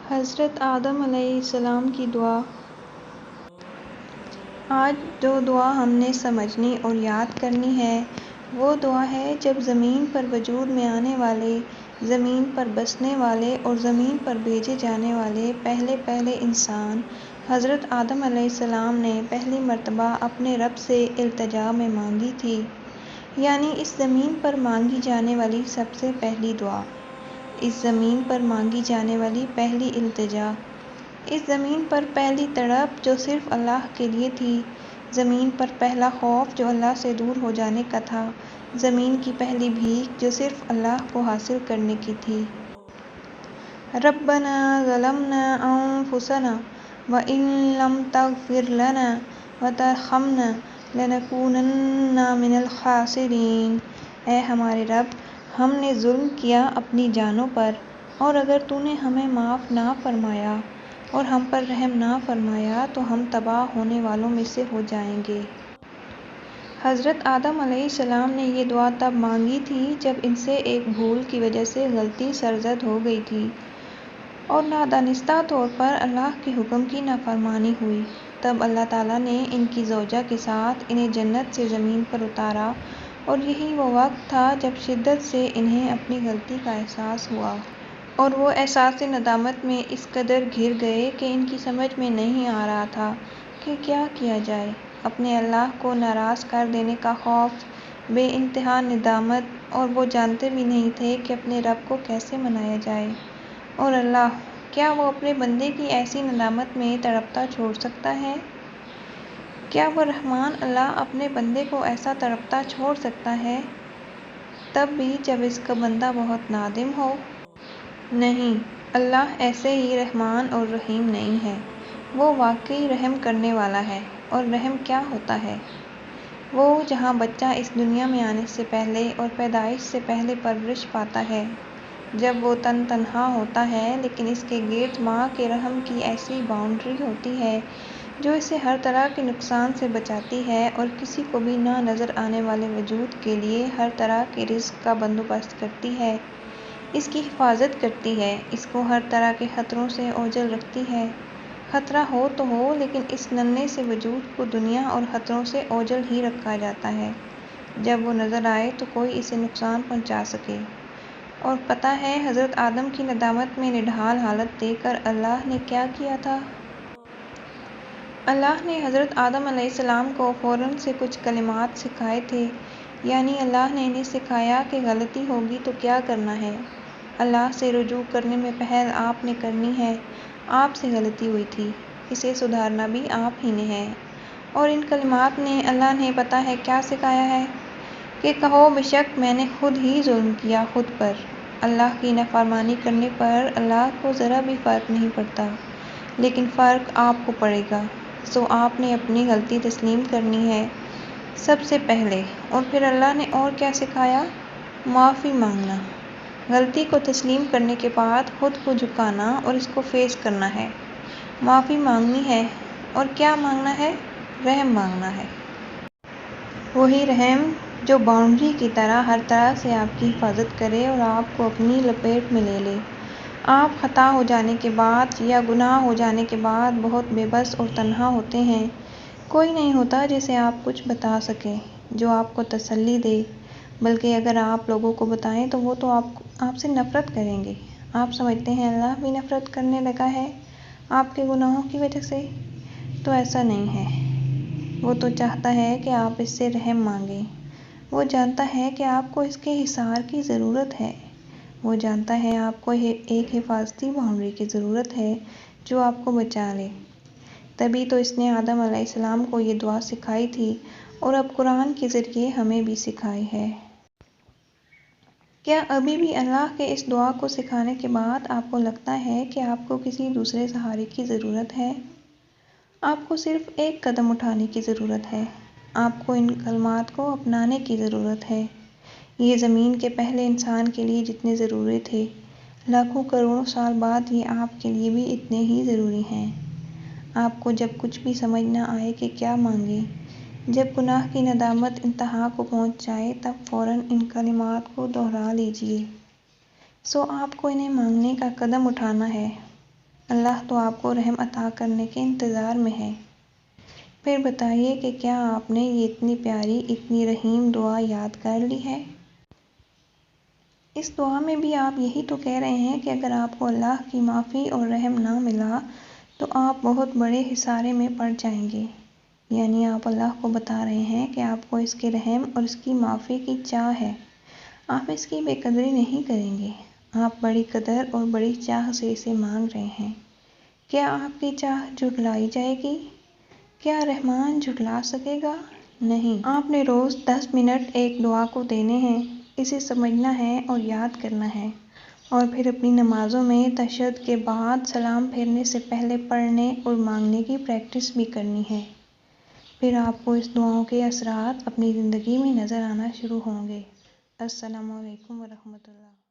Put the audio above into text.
حضرت آدم علیہ السلام کی دعا۔ آج جو دعا ہم نے سمجھنی اور یاد کرنی ہے وہ دعا ہے جب زمین پر وجود میں آنے والے، زمین پر بسنے والے اور زمین پر بھیجے جانے والے پہلے انسان حضرت آدم علیہ السلام نے پہلی مرتبہ اپنے رب سے التجا میں مانگی تھی، یعنی اس زمین پر مانگی جانے والی سب سے پہلی دعا، اس زمین پر مانگی جانے والی پہلی التجا، اس زمین پر پہلی تڑپ جو صرف اللہ کے لیے تھی، زمین پر پہلا خوف جو اللہ سے دور ہو جانے کا تھا، زمین کی پہلی بھیک جو صرف اللہ کو حاصل کرنے کی تھی۔ ربنا ظلمنا انفسنا وان لم تغفر لنا وترحمنا لنکونن من الخاسرین۔ اے ہمارے رب، ہم نے ظلم کیا اپنی جانوں پر، اور اگر تو نے ہمیں معاف نہ فرمایا اور ہم پر رحم نہ فرمایا تو ہم تباہ ہونے والوں میں سے ہو جائیں گے۔ حضرت آدم علیہ السلام نے یہ دعا تب مانگی تھی جب ان سے ایک بھول کی وجہ سے غلطی سرزد ہو گئی تھی اور نادانستہ طور پر اللہ کے حکم کی نافرمانی ہوئی۔ تب اللہ تعالیٰ نے ان کی زوجہ کے ساتھ انہیں جنت سے زمین پر اتارا، اور یہی وہ وقت تھا جب شدت سے انہیں اپنی غلطی کا احساس ہوا، اور وہ احساس ندامت میں اس قدر گھر گئے کہ ان کی سمجھ میں نہیں آ رہا تھا کہ کیا کیا جائے۔ اپنے اللہ کو ناراض کر دینے کا خوف، بے انتہا ندامت، اور وہ جانتے بھی نہیں تھے کہ اپنے رب کو کیسے منایا جائے۔ اور اللہ، کیا وہ اپنے بندے کی ایسی ندامت میں تڑپتا چھوڑ سکتا ہے؟ کیا وہ رحمان اللہ اپنے بندے کو ایسا تڑپتا چھوڑ سکتا ہے، تب بھی جب اس کا بندہ بہت نادم ہو؟ نہیں، اللہ ایسے ہی رحمان اور رحیم نہیں ہے، وہ واقعی رحم کرنے والا ہے۔ اور رحم کیا ہوتا ہے؟ وہ جہاں بچہ اس دنیا میں آنے سے پہلے اور پیدائش سے پہلے پرورش پاتا ہے، جب وہ تنہا ہوتا ہے لیکن اس کے گرد ماں کے رحم کی ایسی باؤنڈری ہوتی ہے جو اسے ہر طرح کے نقصان سے بچاتی ہے اور کسی کو بھی نہ نظر آنے والے وجود کے لیے ہر طرح کے رزق کا بندوبست کرتی ہے، اس کی حفاظت کرتی ہے، اس کو ہر طرح کے خطروں سے اوجھل رکھتی ہے۔ خطرہ ہو تو ہو، لیکن اس ننھے سے وجود کو دنیا اور خطروں سے اوجھل ہی رکھا جاتا ہے، جب وہ نظر آئے تو کوئی اسے نقصان پہنچا سکے۔ اور پتہ ہے حضرت آدم کی ندامت میں نڈھال حالت دیکھ کر اللہ نے کیا کیا تھا؟ اللہ نے حضرت آدم علیہ السلام کو فوراً سے کچھ کلمات سکھائے تھے، یعنی اللہ نے انہیں سکھایا کہ غلطی ہوگی تو کیا کرنا ہے۔ اللہ سے رجوع کرنے میں پہل آپ نے کرنی ہے۔ آپ سے غلطی ہوئی تھی، اسے سدھارنا بھی آپ ہی نے ہے۔ اور ان کلمات نے اللہ نے پتہ ہے کیا سکھایا ہے کہ کہو بے شک میں نے خود ہی ظلم کیا خود پر۔ اللہ کی نافرمانی کرنے پر اللہ کو ذرا بھی فرق نہیں پڑتا، لیکن فرق آپ کو پڑے گا، سو آپ نے اپنی غلطی تسلیم کرنی ہے سب سے پہلے۔ اور پھر اللہ نے اور کیا سکھایا؟ معافی مانگنا۔ غلطی کو تسلیم کرنے کے بعد خود کو جھکانا اور اس کو فیس کرنا ہے، معافی مانگنی ہے۔ اور کیا مانگنا ہے؟ رحم مانگنا ہے۔ وہی رحم جو باؤنڈری کی طرح ہر طرح سے آپ کی حفاظت کرے اور آپ کو اپنی لپیٹ میں لے لے۔ آپ خطا ہو جانے کے بعد یا گناہ ہو جانے کے بعد بہت بے بس اور تنہا ہوتے ہیں، کوئی نہیں ہوتا جسے آپ کچھ بتا سکیں، جو آپ کو تسلی دے، بلکہ اگر آپ لوگوں کو بتائیں تو وہ تو آپ سے نفرت کریں گے۔ آپ سمجھتے ہیں اللہ بھی نفرت کرنے لگا ہے آپ کے گناہوں کی وجہ سے؟ تو ایسا نہیں ہے۔ وہ تو چاہتا ہے کہ آپ اس سے رحم مانگیں۔ وہ جانتا ہے کہ آپ کو اس کے حصار کی ضرورت ہے، وہ جانتا ہے آپ کو ایک حفاظتی باؤنڈری کی ضرورت ہے جو آپ کو بچا لے۔ تبھی تو اس نے آدم علیہ السلام کو یہ دعا سکھائی تھی اور اب قرآن کے ذریعے ہمیں بھی سکھائی ہے۔ کیا ابھی بھی اللہ کے اس دعا کو سکھانے کے بعد آپ کو لگتا ہے کہ آپ کو کسی دوسرے سہارے کی ضرورت ہے؟ آپ کو صرف ایک قدم اٹھانے کی ضرورت ہے۔ آپ کو ان کلمات کو اپنانے کی ضرورت ہے۔ یہ زمین کے پہلے انسان کے لیے جتنے ضروری تھے، لاکھوں کروڑوں سال بعد یہ آپ کے لیے بھی اتنے ہی ضروری ہیں۔ آپ کو جب کچھ بھی سمجھ نہ آئے کہ کیا مانگیں، جب گناہ کی ندامت انتہا کو پہنچ جائے، تب فوراً ان کلمات کو دہرا لیجیے، سو آپ کو انہیں مانگنے کا قدم اٹھانا ہے۔ اللہ تو آپ کو رحم عطا کرنے کے انتظار میں ہے۔ پھر بتائیے کہ کیا آپ نے یہ اتنی پیاری، اتنی رحیم دعا یاد کر لی ہے؟ اس دعا میں بھی آپ یہی تو کہہ رہے ہیں کہ اگر آپ کو اللہ کی معافی اور رحم نہ ملا تو آپ بہت بڑے خسارے میں پڑ جائیں گے۔ یعنی آپ اللہ کو بتا رہے ہیں کہ آپ کو اس کے رحم اور اس کی معافی کی چاہ ہے، آپ اس کی بے قدری نہیں کریں گے، آپ بڑی قدر اور بڑی چاہ سے اسے مانگ رہے ہیں۔ کیا آپ کی چاہ جھٹلائی جائے گی؟ کیا رحمان جھٹلا سکے گا؟ نہیں۔ آپ نے روز 10 منٹ ایک دعا کو دینے ہیں، اسے سمجھنا ہے اور یاد کرنا ہے، اور پھر اپنی نمازوں میں تشہد کے بعد سلام پھیرنے سے پہلے پڑھنے اور مانگنے کی پریکٹس بھی کرنی ہے۔ پھر آپ کو اس دعاؤں کے اثرات اپنی زندگی میں نظر آنا شروع ہوں گے۔ السلام علیکم ورحمۃ اللہ۔